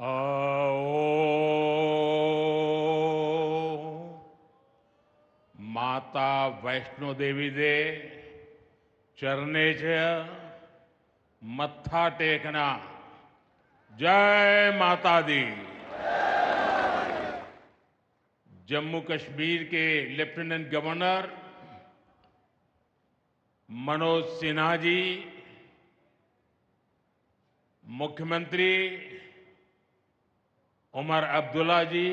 आओ माता वैष्णो देवी दे चरणे च मत्था टेकना। जय माता दी। जम्मू कश्मीर के लेफ्टिनेंट गवर्नर मनोज सिन्हा जी, मुख्यमंत्री उमर अब्दुल्ला जी,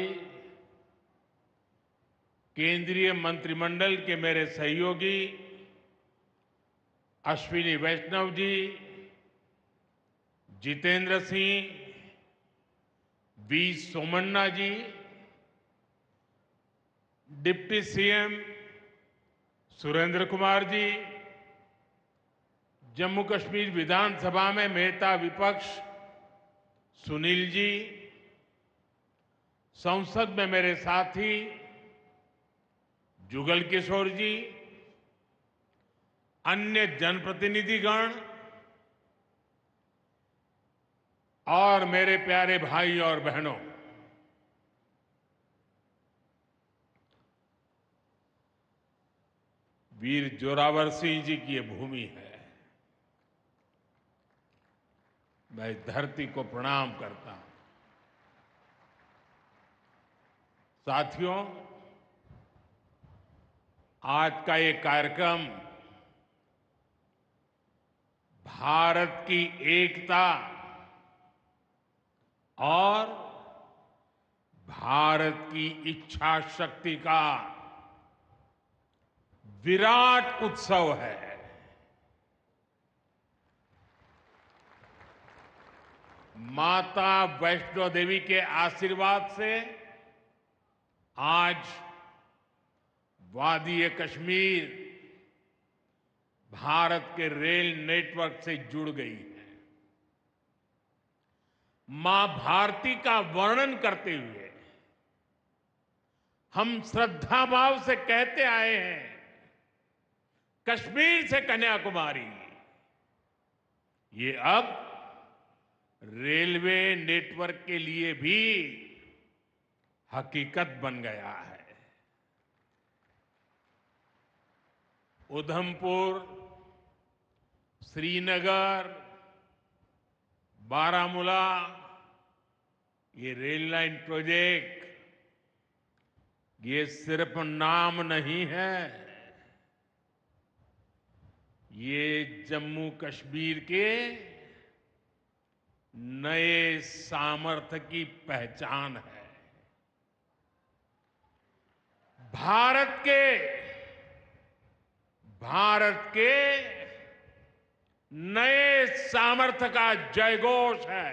केंद्रीय मंत्रिमंडल के मेरे सहयोगी Ashwini Vaishnaw ji, Jitendra Singh, V Somanna ji, deputy CM Surendra Kumar ji, Jammu Kashmir विधानसभा में नेता विपक्ष सुनील जी, संसद में मेरे साथी जुगल किशोर जी, अन्य जनप्रतिनिधिगण और मेरे प्यारे भाई और बहनों, वीर जोरावर सिंह जी की ये भूमि है। मैं इस धरती को प्रणाम करता हूं। साथियों, आज का ये कार्यक्रम भारत की एकता और भारत की इच्छा शक्ति का विराट उत्सव है। माता वैष्णो देवी के आशीर्वाद से आज वादी कश्मीर भारत के रेल नेटवर्क से जुड़ गई है। मां भारती का वर्णन करते हुए हम श्रद्धा भाव से कहते आए हैं, कश्मीर से कन्याकुमारी। ये अब रेलवे नेटवर्क के लिए भी हकीकत बन गया है। उधमपुर, श्रीनगर, बारामूला, ये रेल लाइन प्रोजेक्ट ये सिर्फ नाम नहीं है, ये जम्मू कश्मीर के नए सामर्थ्य की पहचान है। भारत के नए सामर्थ्य का जयघोष है।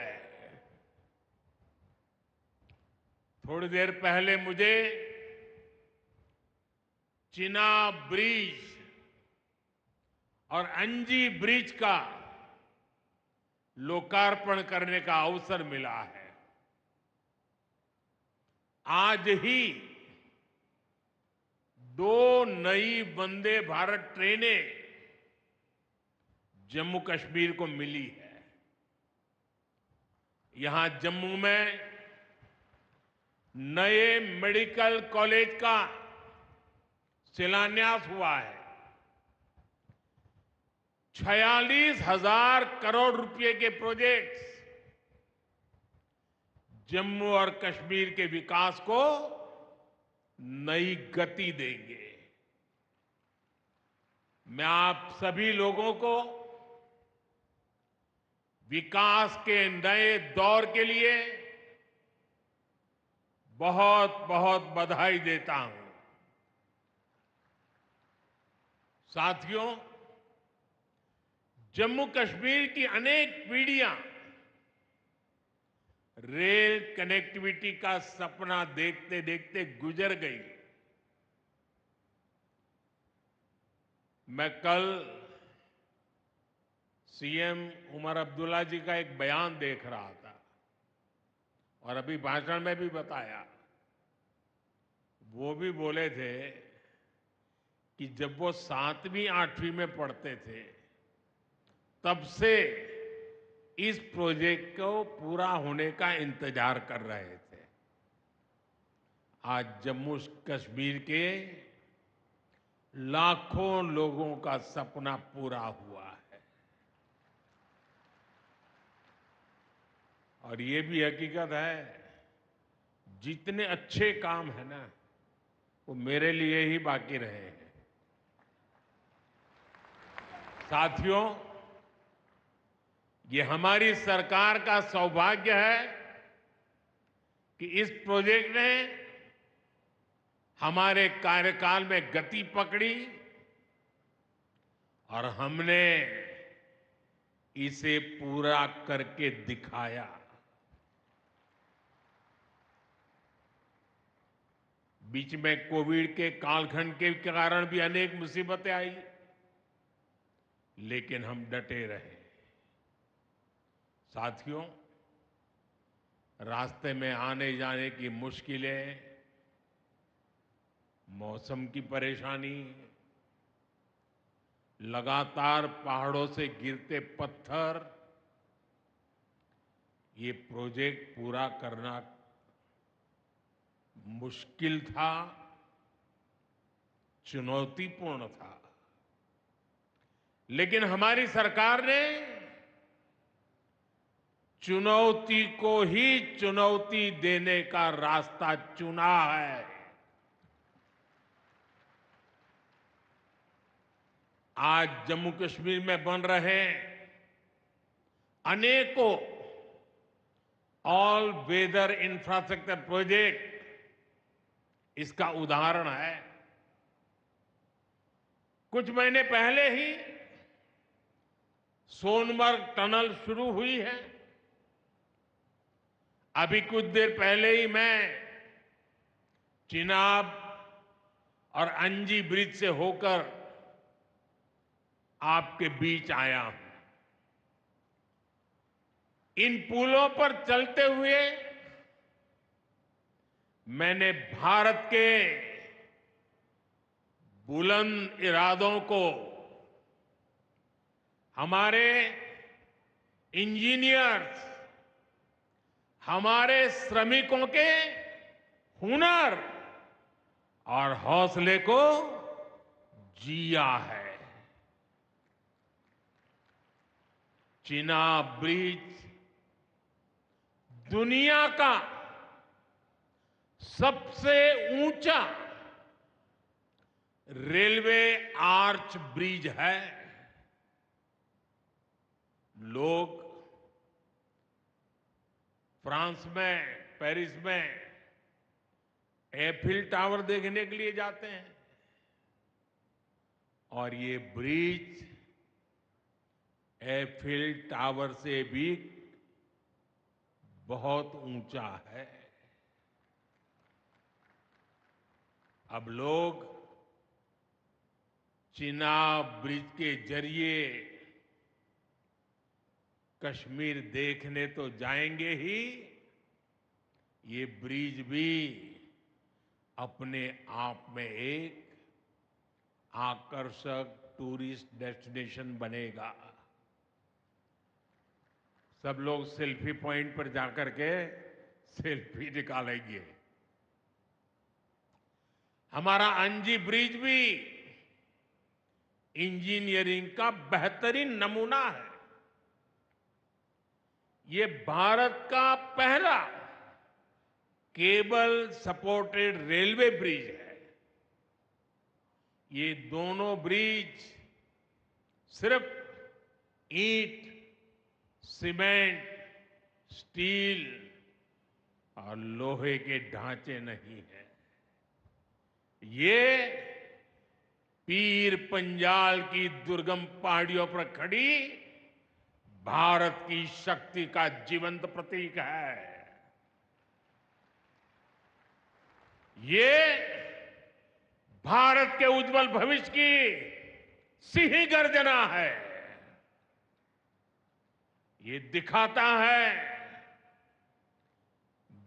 थोड़ी देर पहले मुझे चिनाब ब्रिज और अंजी ब्रिज का लोकार्पण करने का अवसर मिला है। आज ही 2 नई वंदे भारत ट्रेनें जम्मू कश्मीर को मिली है। यहां जम्मू में नए मेडिकल कॉलेज का शिलान्यास हुआ है। 46,000 करोड़ रुपए के प्रोजेक्ट्स जम्मू और कश्मीर के विकास को नई गति देंगे। मैं आप सभी लोगों को विकास के नए दौर के लिए बहुत बहुत बधाई देता हूं। साथियों, जम्मू कश्मीर की अनेक पीढ़ियां रेल कनेक्टिविटी का सपना देखते देखते गुजर गई। मैं कल सीएम उमर अब्दुल्ला जी का एक बयान देख रहा था और अभी भाषण में भी बताया। वो भी बोले थे कि जब वो 7वीं 8वीं में पढ़ते थे तब से इस प्रोजेक्ट को पूरा होने का इंतजार कर रहे थे। आज जम्मू कश्मीर के लाखों लोगों का सपना पूरा हुआ है। और ये भी हकीकत है, जितने अच्छे काम है ना, वो मेरे लिए ही बाकी रहे हैं। साथियों, ये हमारी सरकार का सौभाग्य है कि इस प्रोजेक्ट ने हमारे कार्यकाल में गति पकड़ी और हमने इसे पूरा करके दिखाया। बीच में कोविड के कालखंड के कारण भी अनेक मुसीबतें आई, लेकिन हम डटे रहे। साथियों, रास्ते में आने जाने की मुश्किलें, मौसम की परेशानी, लगातार पहाड़ों से गिरते पत्थर, ये प्रोजेक्ट पूरा करना मुश्किल था, चुनौतीपूर्ण था। लेकिन हमारी सरकार ने चुनौती को ही चुनौती देने का रास्ता चुना है। आज जम्मू कश्मीर में बन रहे अनेकों ऑल वेदर इंफ्रास्ट्रक्चर प्रोजेक्ट इसका उदाहरण है। कुछ महीने पहले ही सोनमर्ग टनल शुरू हुई है। अभी कुछ देर पहले ही मैं चिनाब और अंजी ब्रिज से होकर आपके बीच आया हूं। इन पुलों पर चलते हुए मैंने भारत के बुलंद इरादों को, हमारे इंजीनियर्स, हमारे श्रमिकों के हुनर और हौसले को जिया है। चिनाब ब्रिज दुनिया का सबसे ऊंचा रेलवे आर्च ब्रिज है। लोग फ्रांस में, पेरिस में एफिल टावर देखने के लिए जाते हैं, और ये ब्रिज एफिल टावर से भी बहुत ऊंचा है। अब लोग चिनाब ब्रिज के जरिए कश्मीर देखने तो जाएंगे ही, ये ब्रिज भी अपने आप में एक आकर्षक टूरिस्ट डेस्टिनेशन बनेगा। सब लोग सेल्फी पॉइंट पर जाकर के सेल्फी निकालेंगे। हमारा अंजी ब्रिज भी इंजीनियरिंग का बेहतरीन नमूना है। ये भारत का पहला केबल सपोर्टेड रेलवे ब्रिज है। ये दोनों ब्रिज सिर्फ ईंट, सीमेंट, स्टील और लोहे के ढांचे नहीं हैं। ये पीर पंजाल की दुर्गम पहाड़ियों पर खड़ी भारत की शक्ति का जीवंत प्रतीक है। ये भारत के उज्जवल भविष्य की सिंह गर्जना है। ये दिखाता है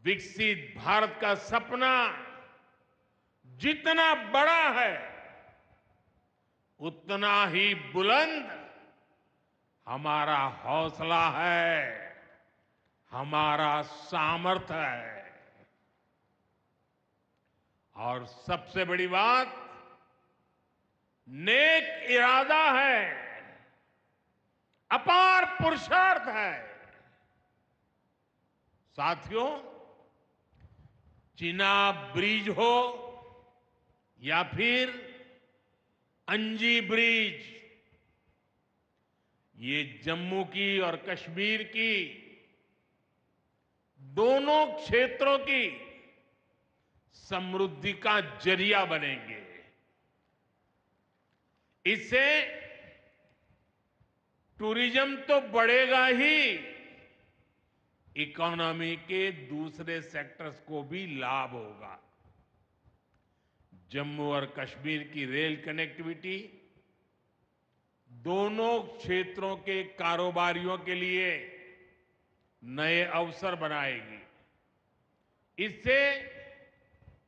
विकसित भारत का सपना जितना बड़ा है, उतना ही बुलंद हमारा हौसला है, हमारा सामर्थ्य है। और सबसे बड़ी बात, नेक इरादा है, अपार पुरुषार्थ है। साथियों, चिनाब ब्रिज हो या फिर अंजी ब्रिज, ये जम्मू की और कश्मीर की दोनों क्षेत्रों की समृद्धि का जरिया बनेंगे। इससे टूरिज्म तो बढ़ेगा ही, इकोनॉमी के दूसरे सेक्टर्स को भी लाभ होगा। जम्मू और कश्मीर की रेल कनेक्टिविटी दोनों क्षेत्रों के कारोबारियों के लिए नए अवसर बनाएगी। इससे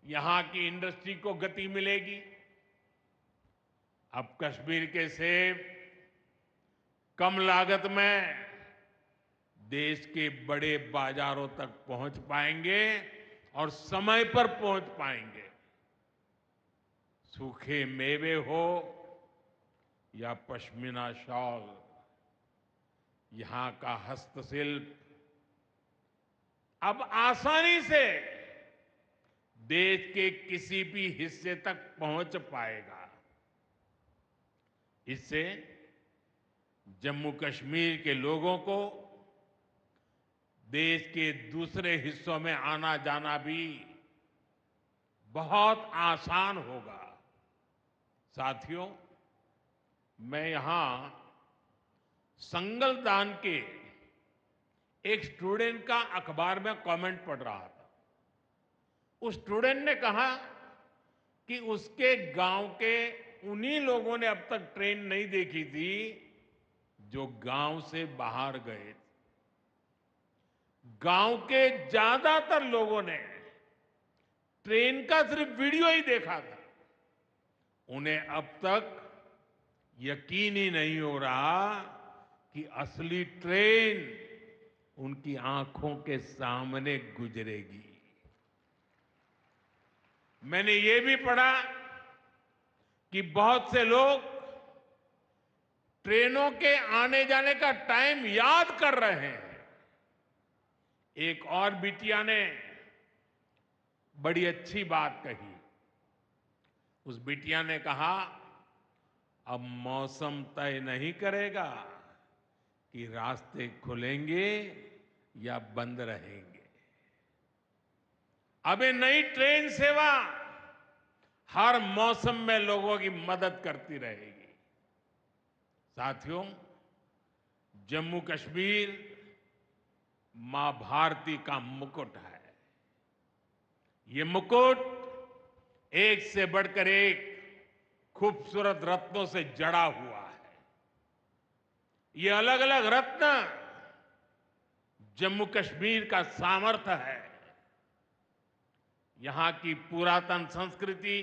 यहां की इंडस्ट्री को गति मिलेगी। अब कश्मीर के सेब कम लागत में देश के बड़े बाजारों तक पहुंच पाएंगे और समय पर पहुंच पाएंगे। सूखे मेवे हो या पश्मीना शॉल, यहां का हस्तशिल्प अब आसानी से देश के किसी भी हिस्से तक पहुंच पाएगा। इससे जम्मू कश्मीर के लोगों को देश के दूसरे हिस्सों में आना जाना भी बहुत आसान होगा। साथियों, मैं यहां संगलदान के एक स्टूडेंट का अखबार में कमेंट पढ़ रहा था। उस स्टूडेंट ने कहा कि उसके गांव के उन्हीं लोगों ने अब तक ट्रेन नहीं देखी थी जो गांव से बाहर गए। गांव के ज्यादातर लोगों ने ट्रेन का सिर्फ वीडियो ही देखा था। उन्हें अब तक यकीन ही नहीं हो रहा कि असली ट्रेन उनकी आंखों के सामने गुजरेगी। मैंने ये भी पढ़ा कि बहुत से लोग ट्रेनों के आने जाने का टाइम याद कर रहे हैं। एक और बिटिया ने बड़ी अच्छी बात कही। उस बिटिया ने कहा, अब मौसम तय नहीं करेगा कि रास्ते खुलेंगे या बंद रहेंगे। अब ये नई ट्रेन सेवा हर मौसम में लोगों की मदद करती रहेगी। साथियों, जम्मू कश्मीर मां भारती का मुकुट है। ये मुकुट एक से बढ़कर एक खूबसूरत रत्नों से जड़ा हुआ है। ये अलग अलग रत्न जम्मू कश्मीर का सामर्थ्य है। यहां की पुरातन संस्कृति,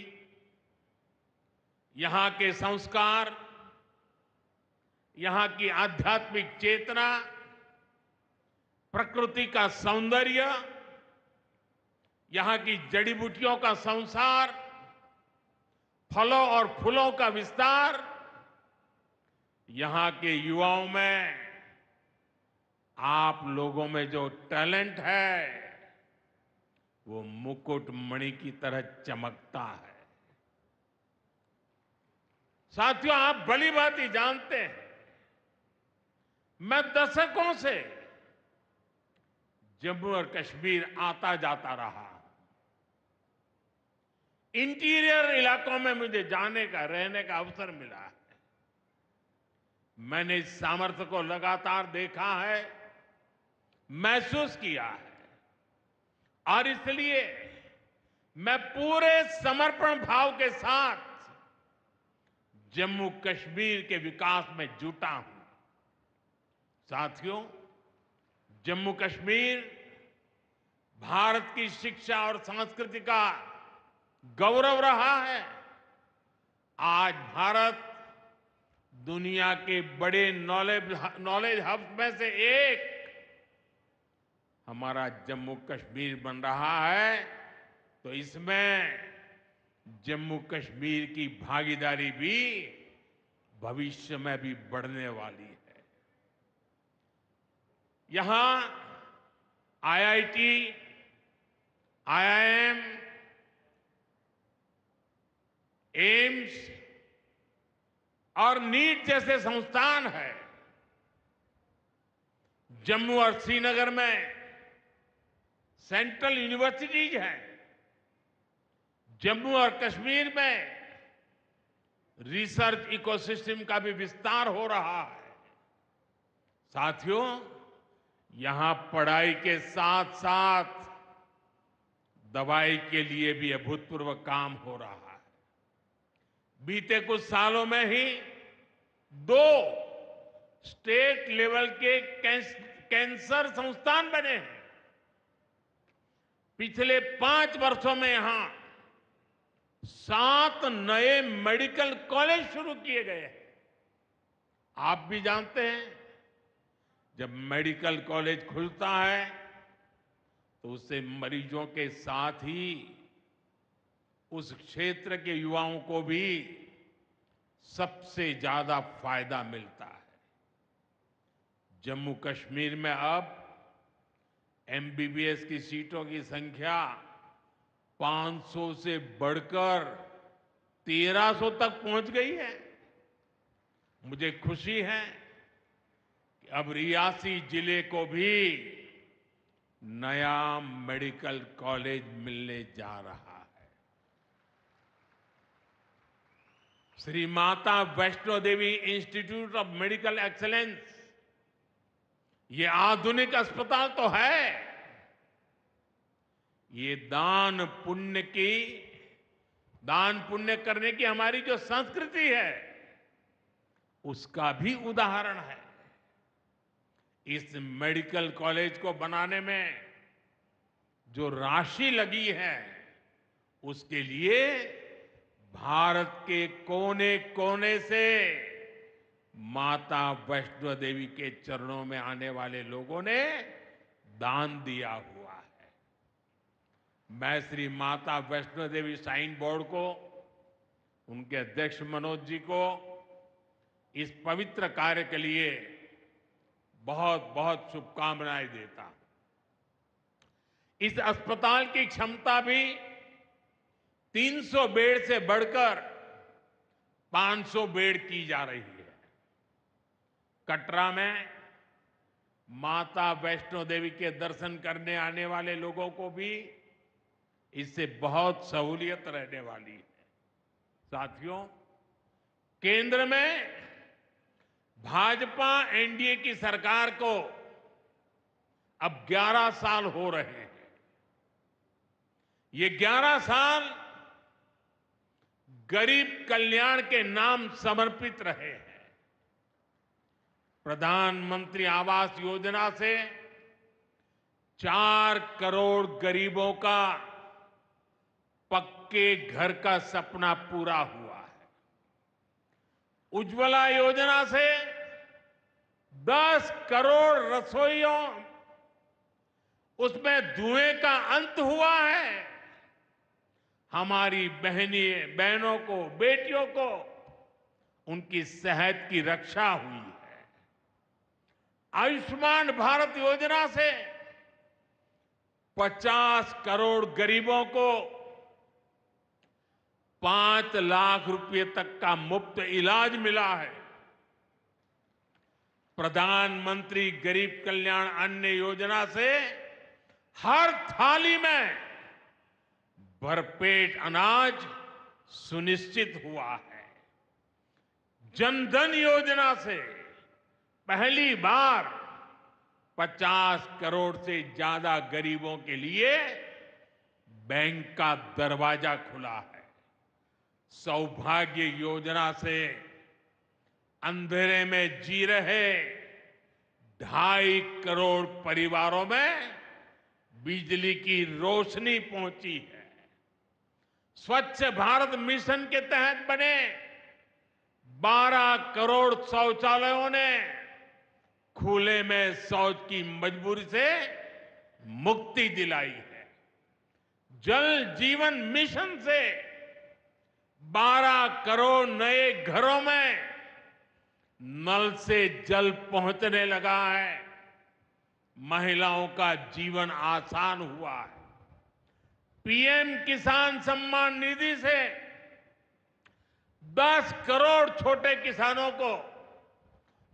यहां के संस्कार, यहां की आध्यात्मिक चेतना, प्रकृति का सौंदर्य, यहां की जड़ी बूटियों का संसार, फलों और फूलों का विस्तार, यहां के युवाओं में, आप लोगों में जो टैलेंट है वो मुकुट मणि की तरह चमकता है। साथियों, आप भली भांति जानते हैं, मैं दशकों से जम्मू और कश्मीर आता जाता रहा। इंटीरियर इलाकों में मुझे जाने का, रहने का अवसर मिला है। मैंने इस सामर्थ्य को लगातार देखा है, महसूस किया है, और इसलिए मैं पूरे समर्पण भाव के साथ जम्मू कश्मीर के विकास में जुटा हूं। साथियों, जम्मू कश्मीर भारत की शिक्षा और संस्कृति का गौरव रहा है। आज भारत दुनिया के बड़े नॉलेज हब में से एक हमारा जम्मू कश्मीर बन रहा है, तो इसमें जम्मू कश्मीर की भागीदारी भी भविष्य में भी बढ़ने वाली है। यहां आईआईटी, आईआईएम, एम्स और नीट जैसे संस्थान है। जम्मू और श्रीनगर में सेंट्रल यूनिवर्सिटीज हैं। जम्मू और कश्मीर में रिसर्च इकोसिस्टम का भी विस्तार हो रहा है। साथियों, यहां पढ़ाई के साथ साथ दवाई के लिए भी अभूतपूर्व काम हो रहा है। बीते कुछ सालों में ही 2 स्टेट लेवल के कैंसर संस्थान बने हैं। पिछले 5 वर्षों में यहां 7 नए मेडिकल कॉलेज शुरू किए गए हैं। आप भी जानते हैं, जब मेडिकल कॉलेज खुलता है तो उससे मरीजों के साथ ही उस क्षेत्र के युवाओं को भी सबसे ज्यादा फायदा मिलता है। जम्मू कश्मीर में अब एमबीबीएस की सीटों की संख्या 500 से बढ़कर 1300 तक पहुंच गई है। मुझे खुशी है कि अब रियासी जिले को भी नया मेडिकल कॉलेज मिलने जा रहा है। Shri Mata Vaishno Devi institute of medical excellence, ये आधुनिक अस्पताल तो है, ये दान पुण्य करने की हमारी जो संस्कृति है उसका भी उदाहरण है। इस मेडिकल कॉलेज को बनाने में जो राशि लगी है उसके लिए भारत के कोने कोने से माता वैष्णो देवी के चरणों में आने वाले लोगों ने दान दिया हुआ है। मैं श्री माता वैष्णो देवी श्राइन बोर्ड को, उनके अध्यक्ष मनोज जी को इस पवित्र कार्य के लिए बहुत बहुत शुभकामनाएं देता हूं। इस अस्पताल की क्षमता भी 300 बेड से बढ़कर 500 बेड की जा रही है। कटरा में माता वैष्णो देवी के दर्शन करने आने वाले लोगों को भी इससे बहुत सहूलियत रहने वाली है। साथियों, केंद्र में भाजपा एनडीए की सरकार को अब 11 साल हो रहे हैं। ये 11 साल गरीब कल्याण के नाम समर्पित रहे हैं। प्रधानमंत्री आवास योजना से 4 करोड़ गरीबों का पक्के घर का सपना पूरा हुआ है। उज्ज्वला योजना से 10 करोड़ रसोइयों, उसमें धुएं का अंत हुआ है। हमारी बहनों को, बेटियों को उनकी सेहत की रक्षा हुई है। आयुष्मान भारत योजना से 50 करोड़ गरीबों को 5 लाख रुपए तक का मुफ्त इलाज मिला है। प्रधानमंत्री गरीब कल्याण अन्न योजना से हर थाली में भरपेट अनाज सुनिश्चित हुआ है। जनधन योजना से पहली बार 50 करोड़ से ज्यादा गरीबों के लिए बैंक का दरवाजा खुला है। सौभाग्य योजना से अंधेरे में जी रहे 2.5 करोड़ परिवारों में बिजली की रोशनी पहुंची है। स्वच्छ भारत मिशन के तहत बने 12 करोड़ शौचालयों ने खुले में शौच की मजबूरी से मुक्ति दिलाई है। जल जीवन मिशन से 12 करोड़ नए घरों में नल से जल पहुंचने लगा है। महिलाओं का जीवन आसान हुआ है। पीएम किसान सम्मान निधि से 10 करोड़ छोटे किसानों को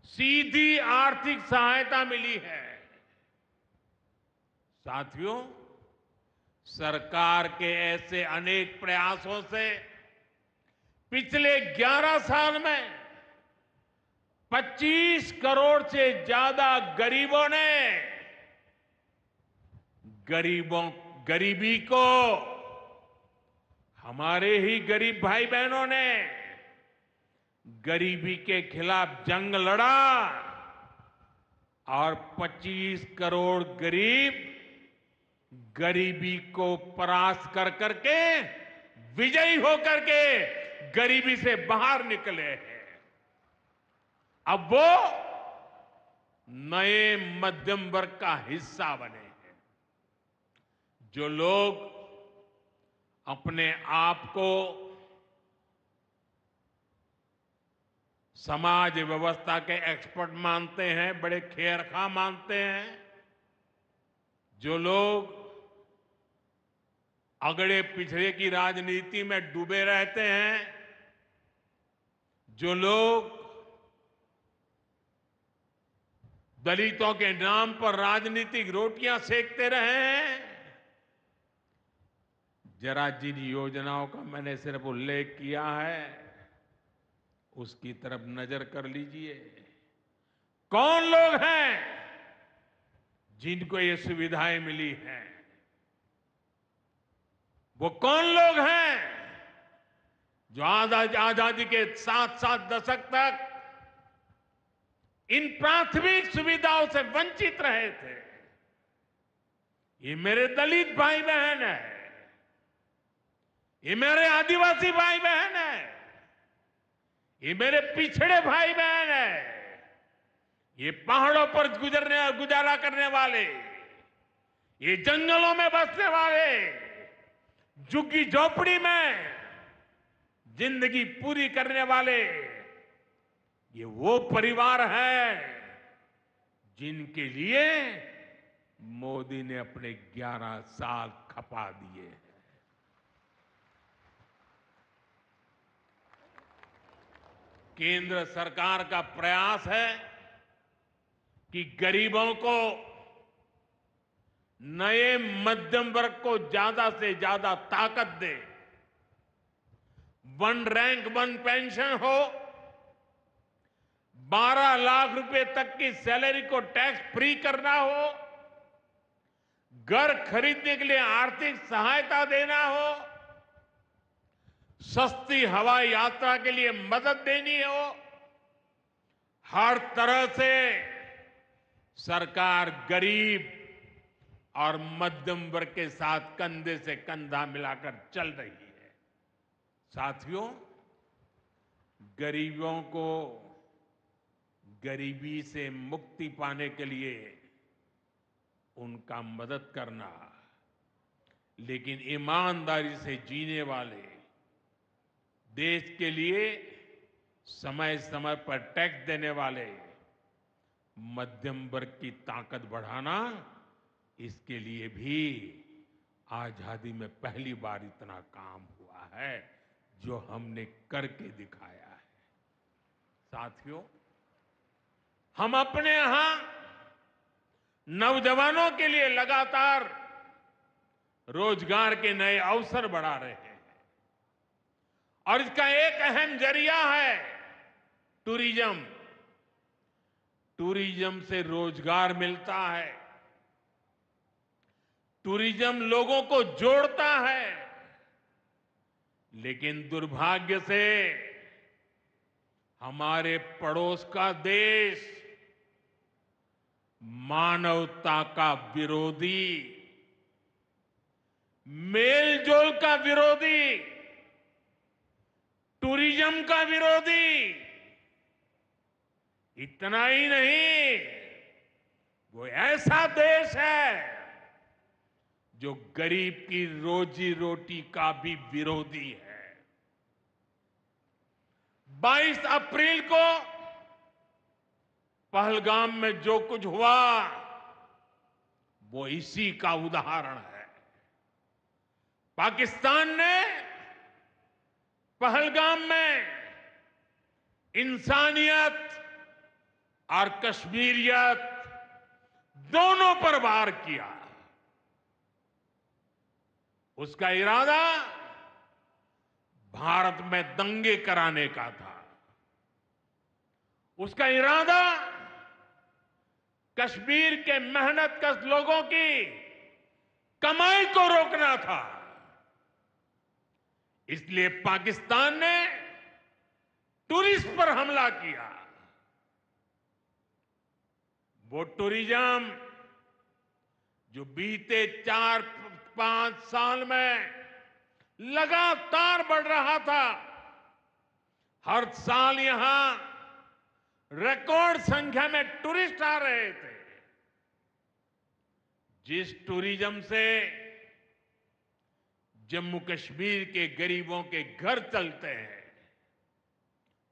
सीधी आर्थिक सहायता मिली है। साथियों, सरकार के ऐसे अनेक प्रयासों से पिछले 11 साल में 25 करोड़ से ज्यादा गरीबों ने गरीबी को, हमारे ही गरीब भाई बहनों ने गरीबी के खिलाफ जंग लड़ा और 25 करोड़ गरीब गरीबी को परास्त कर करके, विजयी होकर के गरीबी से बाहर निकले हैं। अब वो नए मध्यम वर्ग का हिस्सा बने हैं। जो लोग अपने आप को समाज व्यवस्था के एक्सपर्ट मानते हैं, बड़े खेरखा मानते हैं, जो लोग अगड़े पिछड़े की राजनीति में डूबे रहते हैं, जो लोग दलितों के नाम पर राजनीतिक रोटियां सेकते रहे हैं, जरा जिन योजनाओं का मैंने सिर्फ उल्लेख किया है उसकी तरफ नजर कर लीजिए। कौन लोग हैं जिनको ये सुविधाएं मिली हैं? वो कौन लोग हैं जो आजादी के 7 दशक तक इन प्राथमिक सुविधाओं से वंचित रहे थे? ये मेरे दलित भाई बहन है, ये मेरे आदिवासी भाई बहन है, ये मेरे पिछड़े भाई बहन है, ये पहाड़ों पर गुजारा करने वाले, ये जंगलों में बसने वाले, झुग्गी झोपड़ी में जिंदगी पूरी करने वाले, ये वो परिवार है जिनके लिए मोदी ने अपने 11 साल खपा दिए हैं। केंद्र सरकार का प्रयास है कि गरीबों को, नए मध्यम वर्ग को ज्यादा से ज्यादा ताकत दे। 1 रैंक 1 पेंशन हो, 12 लाख रुपए तक की सैलरी को टैक्स फ्री करना हो, घर खरीदने के लिए आर्थिक सहायता देना हो, सस्ती हवाई यात्रा के लिए मदद देनी हो, हर तरह से सरकार गरीब और मध्यम वर्ग के साथ कंधे से कंधा मिलाकर चल रही है। साथियों, गरीबों को गरीबी से मुक्ति पाने के लिए उनका मदद करना, लेकिन ईमानदारी से जीने वाले, देश के लिए समय समय पर टैक्स देने वाले मध्यम वर्ग की ताकत बढ़ाना, इसके लिए भी आजादी में पहली बार इतना काम हुआ है जो हमने करके दिखाया है। साथियों, हम अपने यहां नौजवानों के लिए लगातार रोजगार के नए अवसर बढ़ा रहे हैं और इसका एक अहम जरिया है टूरिज्म। टूरिज्म से रोजगार मिलता है, टूरिज्म लोगों को जोड़ता है, लेकिन दुर्भाग्य से हमारे पड़ोस का देश मानवता का विरोधी, मेलजोल का विरोधी, टूरिज्म का विरोधी, इतना ही नहीं, वो ऐसा देश है जो गरीब की रोजी रोटी का भी विरोधी है। 22 अप्रैल को पहलगाम में जो कुछ हुआ वो इसी का उदाहरण है। पाकिस्तान ने पहलगाम में इंसानियत और कश्मीरियत दोनों पर वार किया। उसका इरादा भारत में दंगे कराने का था। उसका इरादा कश्मीर के मेहनतकश लोगों की कमाई को रोकना था। इसलिए पाकिस्तान ने टूरिस्ट पर हमला किया। वो टूरिज्म जो बीते 4-5 साल में लगातार बढ़ रहा था, हर साल यहां रिकॉर्ड संख्या में टूरिस्ट आ रहे थे। जिस टूरिज्म से जम्मू कश्मीर के गरीबों के घर चलते हैं,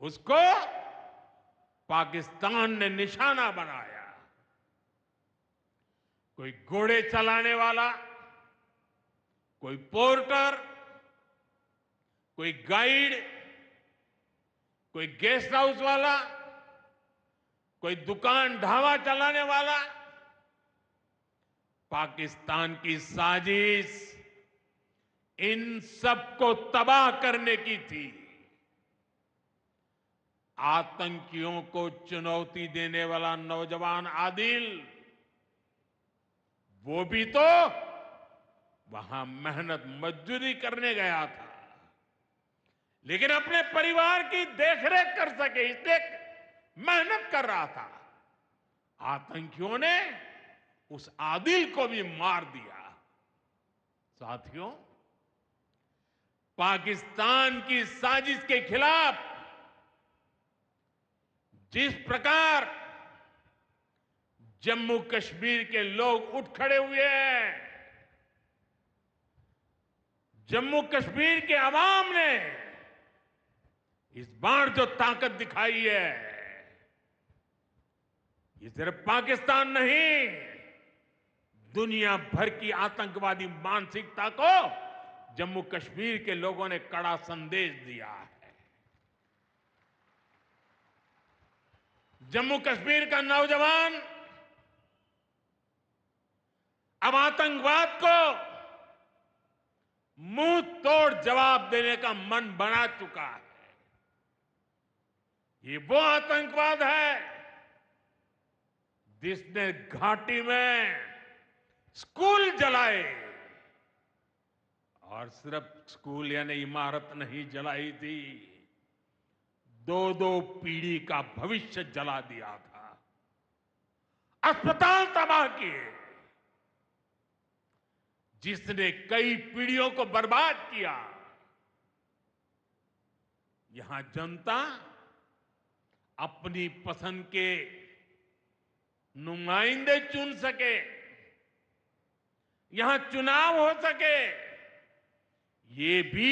उसको पाकिस्तान ने निशाना बनाया। कोई घोड़े चलाने वाला, कोई पोर्टर, कोई गाइड, कोई गेस्ट हाउस वाला, कोई दुकान ढाबा चलाने वाला, पाकिस्तान की साजिश इन सबको तबाह करने की थी। आतंकियों को चुनौती देने वाला नौजवान आदिल, वो भी तो वहां मेहनत मजदूरी करने गया था, लेकिन अपने परिवार की देखरेख कर सके इसलिए मेहनत कर रहा था। आतंकियों ने उस आदिल को भी मार दिया। साथियों, पाकिस्तान की साजिश के खिलाफ जिस प्रकार जम्मू कश्मीर के लोग उठ खड़े हुए हैं, जम्मू कश्मीर के अवाम ने इस बार जो ताकत दिखाई है, ये सिर्फ पाकिस्तान नहीं, दुनिया भर की आतंकवादी मानसिकता को जम्मू कश्मीर के लोगों ने कड़ा संदेश दिया है। जम्मू कश्मीर का नौजवान अब आतंकवाद को मुंह तोड़ जवाब देने का मन बना चुका है। ये वो आतंकवाद है जिसने घाटी में स्कूल जलाए, और सिर्फ स्कूल यानी इमारत नहीं जलाई थी, 2-2 पीढ़ी का भविष्य जला दिया था, अस्पताल तबाह किए, जिसने कई पीढ़ियों को बर्बाद किया। यहां जनता अपनी पसंद के नुमाइंदे चुन सके, यहां चुनाव हो सके, ये भी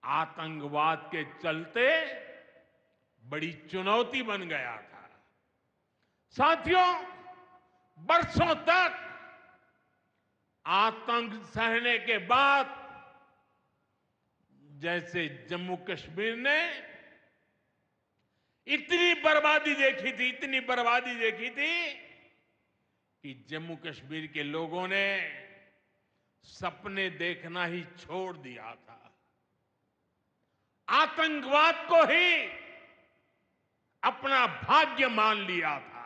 आतंकवाद के चलते बड़ी चुनौती बन गया था। साथियों, बरसों तक आतंक सहने के बाद जैसे जम्मू कश्मीर ने इतनी बर्बादी देखी थी, इतनी बर्बादी देखी थी कि जम्मू कश्मीर के लोगों ने सपने देखना ही छोड़ दिया था। आतंकवाद को ही अपना भाग्य मान लिया था।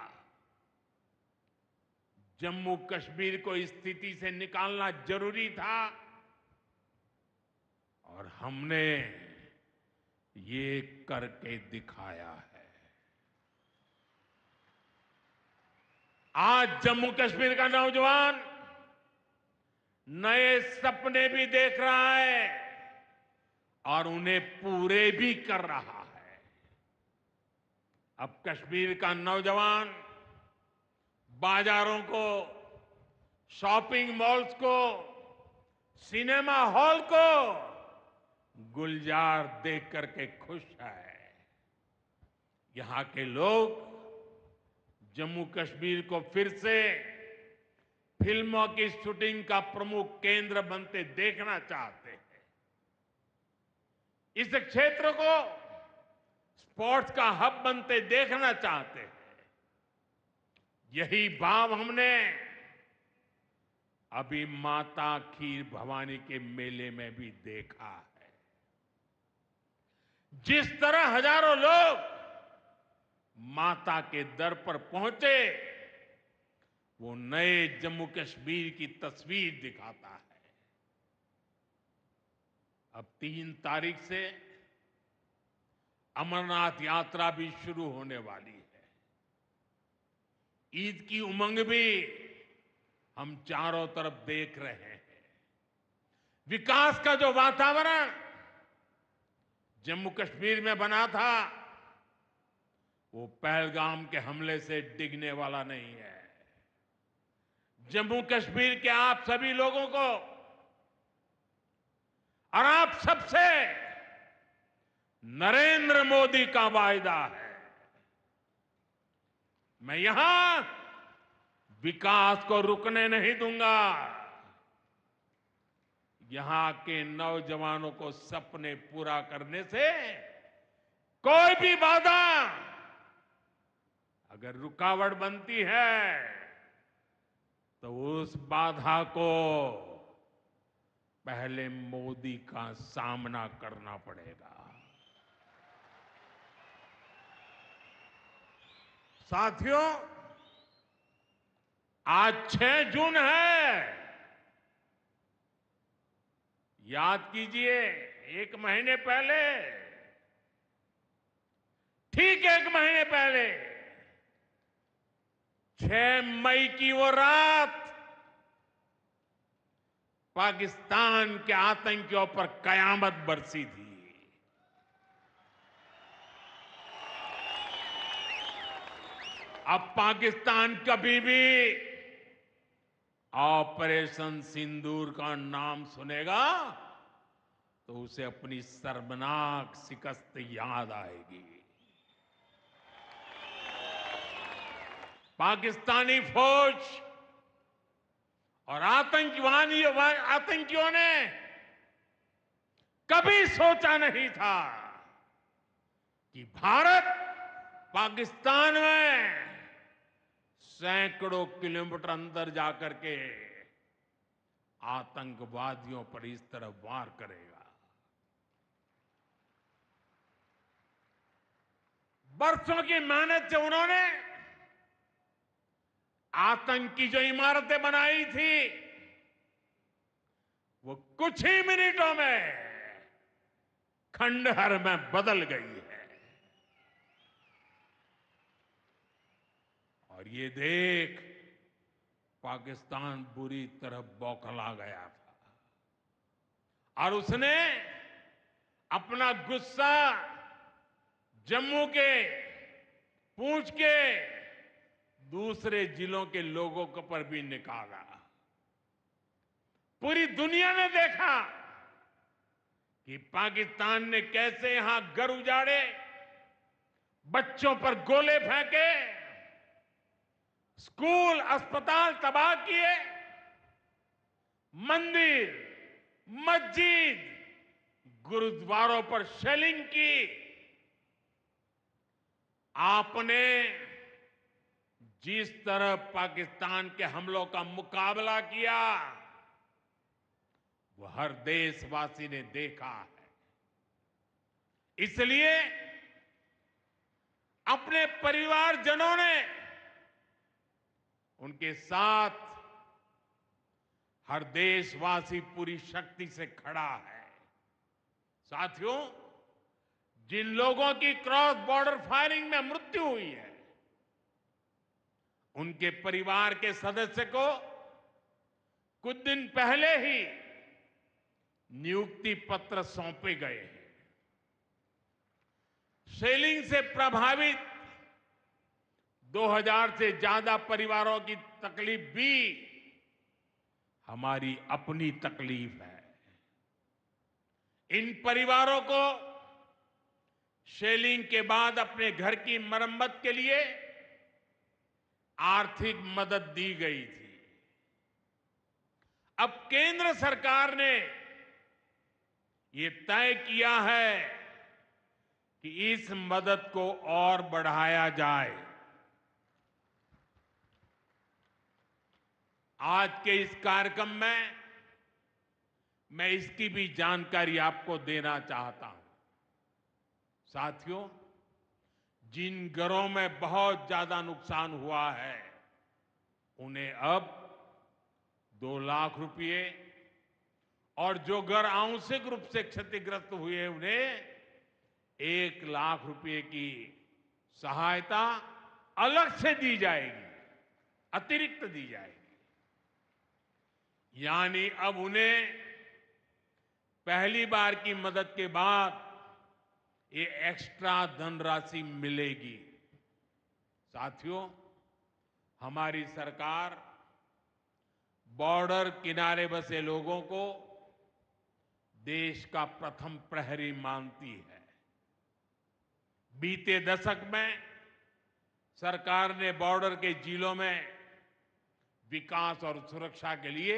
जम्मू कश्मीर को इस स्थिति से निकालना जरूरी था, और हमने ये करके दिखाया है। आज जम्मू कश्मीर का नौजवान नए सपने भी देख रहा है और उन्हें पूरे भी कर रहा है। अब कश्मीर का नौजवान बाजारों को, शॉपिंग मॉल्स को, सिनेमा हॉल को गुलजार देख करके खुश है। यहां के लोग जम्मू कश्मीर को फिर से फिल्मों की शूटिंग का प्रमुख केंद्र बनते देखना चाहते हैं। इस क्षेत्र को स्पोर्ट्स का हब बनते देखना चाहते हैं। यही भाव हमने अभी माता खीर भवानी के मेले में भी देखा है। जिस तरह हजारों लोग माता के दर पर पहुंचे, वो नए जम्मू कश्मीर की तस्वीर दिखाता है। अब 3 तारीख से अमरनाथ यात्रा भी शुरू होने वाली है। ईद की उमंग भी हम चारों तरफ देख रहे हैं। विकास का जो वातावरण जम्मू कश्मीर में बना था, वो पहलगाम के हमले से डिगने वाला नहीं है। जम्मू कश्मीर के आप सभी लोगों को और आप सबसे नरेंद्र मोदी का वायदा है। मैं यहां विकास को रुकने नहीं दूंगा। यहां के नौजवानों को सपने पूरा करने से कोई भी बाधा अगर रुकावट बनती है, तो उस बाधा को पहले मोदी का सामना करना पड़ेगा। साथियों, आज 6 जून है। याद कीजिए, 1 महीने पहले, ठीक 1 महीने पहले 6 मई की वो रात पाकिस्तान के आतंकियों पर कयामत बरसी थी। अब पाकिस्तान कभी भी ऑपरेशन सिंदूर का नाम सुनेगा तो उसे अपनी शर्मनाक शिकस्त याद आएगी। पाकिस्तानी फौज और आतंकियों ने कभी सोचा नहीं था कि भारत पाकिस्तान में सैकड़ों किलोमीटर अंदर जाकर के आतंकवादियों पर इस तरह वार करेगा। बरसों की मेहनत से उन्होंने आतंकी जो इमारतें बनाई थी, वो कुछ ही मिनटों में खंडहर में बदल गई है। और ये देख पाकिस्तान बुरी तरह बौखला गया था और उसने अपना गुस्सा जम्मू के, पूंछ के दूसरे जिलों के लोगों के पर भी निकाला। पूरी दुनिया ने देखा कि पाकिस्तान ने कैसे यहां घर उजाड़े, बच्चों पर गोले फेंके, स्कूल, अस्पताल तबाह किए, मंदिर, मस्जिद, गुरुद्वारों पर शेलिंग की। आपने जिस तरह पाकिस्तान के हमलों का मुकाबला किया, वो हर देशवासी ने देखा है। इसलिए अपने परिवारजनों ने उनके साथ हर देशवासी पूरी शक्ति से खड़ा है। साथियों, जिन लोगों की क्रॉस बॉर्डर फायरिंग में मृत्यु हुई है, उनके परिवार के सदस्य को कुछ दिन पहले ही नियुक्ति पत्र सौंपे गए हैं। शेलिंग से प्रभावित 2000 से ज्यादा परिवारों की तकलीफ भी हमारी अपनी तकलीफ है। इन परिवारों को शेलिंग के बाद अपने घर की मरम्मत के लिए आर्थिक मदद दी गई थी। अब केंद्र सरकार ने ये तय किया है कि इस मदद को और बढ़ाया जाए। आज के इस कार्यक्रम में मैं इसकी भी जानकारी आपको देना चाहता हूं। साथियों, जिन घरों में बहुत ज्यादा नुकसान हुआ है उन्हें अब 2 लाख रुपए और जो घर आंशिक रूप से क्षतिग्रस्त हुए उन्हें 1 लाख रुपए की सहायता अलग से दी जाएगी, अतिरिक्त दी जाएगी। यानी अब उन्हें पहली बार की मदद के बाद ये एक्स्ट्रा धनराशि मिलेगी। साथियों, हमारी सरकार बॉर्डर किनारे बसे लोगों को देश का प्रथम प्रहरी मानती है। बीते दशक में सरकार ने बॉर्डर के जिलों में विकास और सुरक्षा के लिए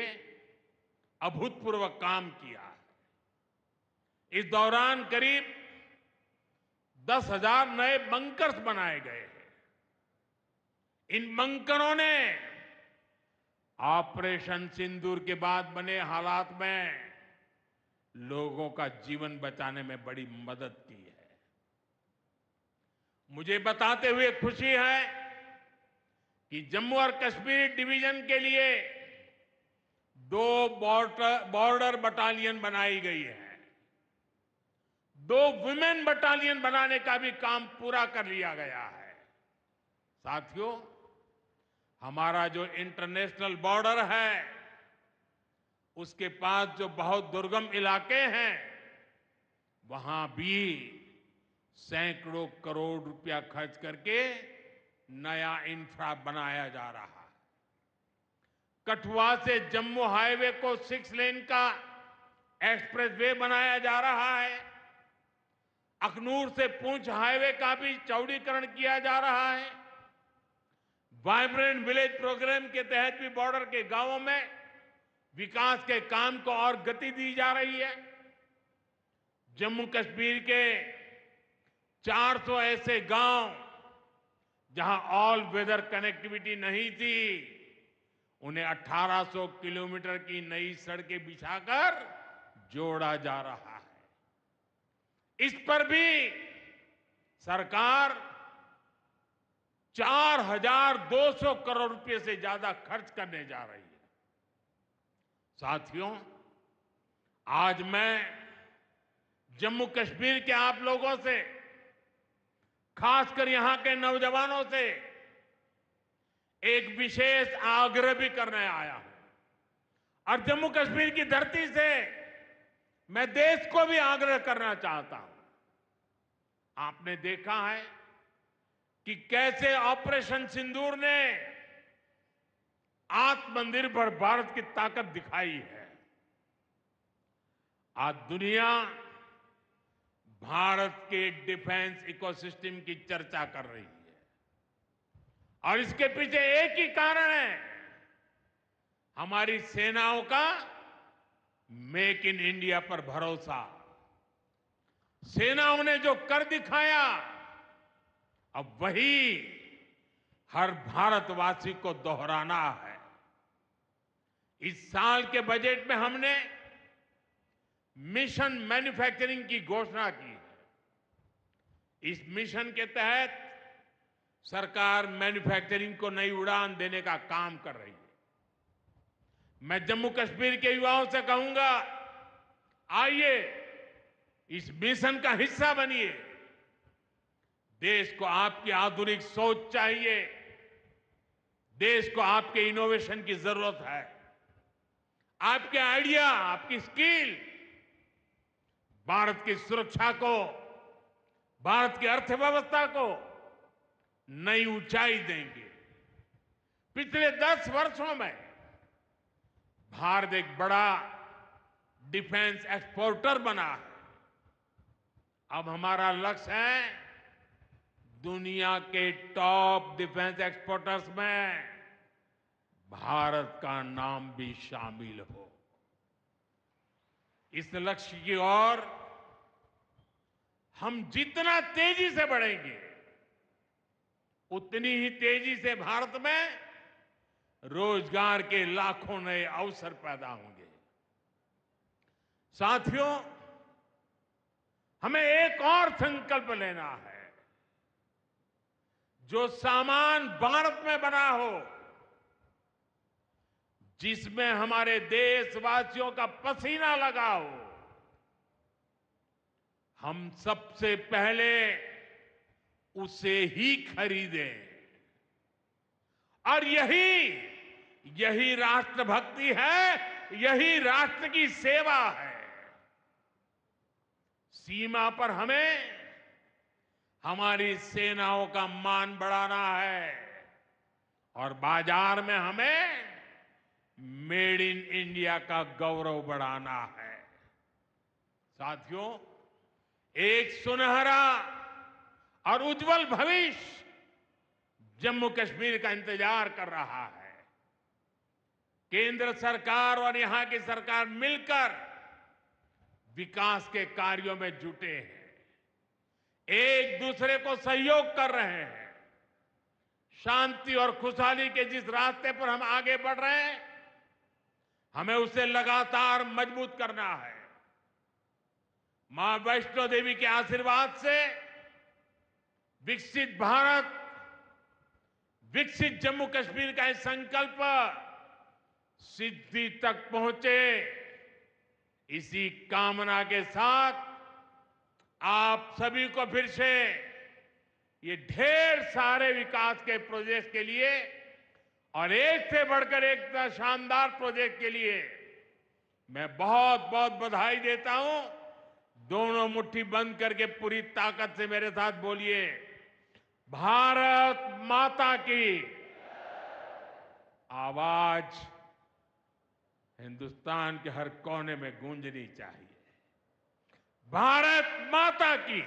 अभूतपूर्व काम किया है। इस दौरान करीब 10,000 नए बंकर्स बनाए गए हैं। इन बंकरों ने ऑपरेशन सिंदूर के बाद बने हालात में लोगों का जीवन बचाने में बड़ी मदद की है। मुझे बताते हुए खुशी है कि जम्मू और कश्मीर डिवीजन के लिए 2 बॉर्डर बटालियन बनाई गई है। 2 वुमेन बटालियन बनाने का भी काम पूरा कर लिया गया है। साथियों, हमारा जो इंटरनेशनल बॉर्डर है उसके पास जो बहुत दुर्गम इलाके हैं वहां भी सैकड़ों करोड़ रुपया खर्च करके नया इंफ्रा बनाया जा रहा है। कठुआ से जम्मू हाईवे को 6 लेन का एक्सप्रेसवे बनाया जा रहा है। अखनूर से पुंछ हाईवे का भी चौड़ीकरण किया जा रहा है। वाइब्रेंट विलेज प्रोग्राम के तहत भी बॉर्डर के गांवों में विकास के काम को और गति दी जा रही है। जम्मू कश्मीर के 400 ऐसे गांव जहां ऑल वेदर कनेक्टिविटी नहीं थी, उन्हें 1800 किलोमीटर की नई सड़कें बिछाकर जोड़ा जा रहा है। इस पर भी सरकार 4,200 करोड़ रुपए से ज्यादा खर्च करने जा रही है। साथियों, आज मैं जम्मू कश्मीर के आप लोगों से, खासकर यहां के नौजवानों से एक विशेष आग्रह भी करने आया हूं। और जम्मू कश्मीर की धरती से मैं देश को भी आग्रह करना चाहता हूं। आपने देखा है कि कैसे ऑपरेशन सिंदूर ने आत्मनिर्भर भारत की ताकत दिखाई है। आज दुनिया भारत के डिफेंस इकोसिस्टम की चर्चा कर रही है और इसके पीछे एक ही कारण है, हमारी सेनाओं का मेक इन इंडिया पर भरोसा। सेनाओं ने जो कर दिखाया, अब वही हर भारतवासी को दोहराना है। इस साल के बजट में हमने मिशन मैन्युफैक्चरिंग की घोषणा की है। इस मिशन के तहत सरकार मैन्युफैक्चरिंग को नई उड़ान देने का काम कर रही है। मैं जम्मू कश्मीर के युवाओं से कहूंगा, आइए इस मिशन का हिस्सा बनिए। देश को आपकी आधुनिक सोच चाहिए, देश को आपके इनोवेशन की जरूरत है। आपके आइडिया, आपकी स्किल भारत की सुरक्षा को, भारत की अर्थव्यवस्था को नई ऊंचाई देंगे। पिछले 10 वर्षों में भारत एक बड़ा डिफेंस एक्सपोर्टर बना है। अब हमारा लक्ष्य है दुनिया के टॉप डिफेंस एक्सपोर्टर्स में भारत का नाम भी शामिल हो। इस लक्ष्य की ओर हम जितना तेजी से बढ़ेंगे उतनी ही तेजी से भारत में रोजगार के लाखों नए अवसर पैदा होंगे। साथियों, हमें एक और संकल्प लेना है। जो सामान भारत में बना हो, जिसमें हमारे देशवासियों का पसीना लगा हो, हम सबसे पहले उसे ही खरीदें। और यही राष्ट्रभक्ति है, यही राष्ट्र की सेवा है। सीमा पर हमें हमारी सेनाओं का मान बढ़ाना है और बाजार में हमें मेड इन इंडिया का गौरव बढ़ाना है। साथियों, एक सुनहरा और उज्जवल भविष्य जम्मू कश्मीर का इंतजार कर रहा है। केंद्र सरकार और यहां की सरकार मिलकर विकास के कार्यों में जुटे हैं, एक दूसरे को सहयोग कर रहे हैं। शांति और खुशहाली के जिस रास्ते पर हम आगे बढ़ रहे हैं, हमें उसे लगातार मजबूत करना है। मां वैष्णो देवी के आशीर्वाद से विकसित भारत, विकसित जम्मू कश्मीर का यह संकल्प सिद्धि तक पहुंचे, इसी कामना के साथ आप सभी को फिर से ये ढेर सारे विकास के प्रोजेक्ट के लिए और एक से बढ़कर एक शानदार प्रोजेक्ट के लिए मैं बहुत बहुत बधाई देता हूं। दोनों मुट्ठी बंद करके पूरी ताकत से मेरे साथ बोलिए, भारत माता की। आवाज हिंदुस्तान के हर कोने में गूंजनी चाहिए। भारत माता की,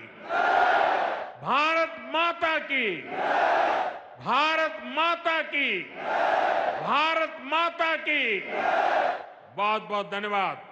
भारत माता की, भारत माता की, भारत माता की। बहुत बहुत धन्यवाद।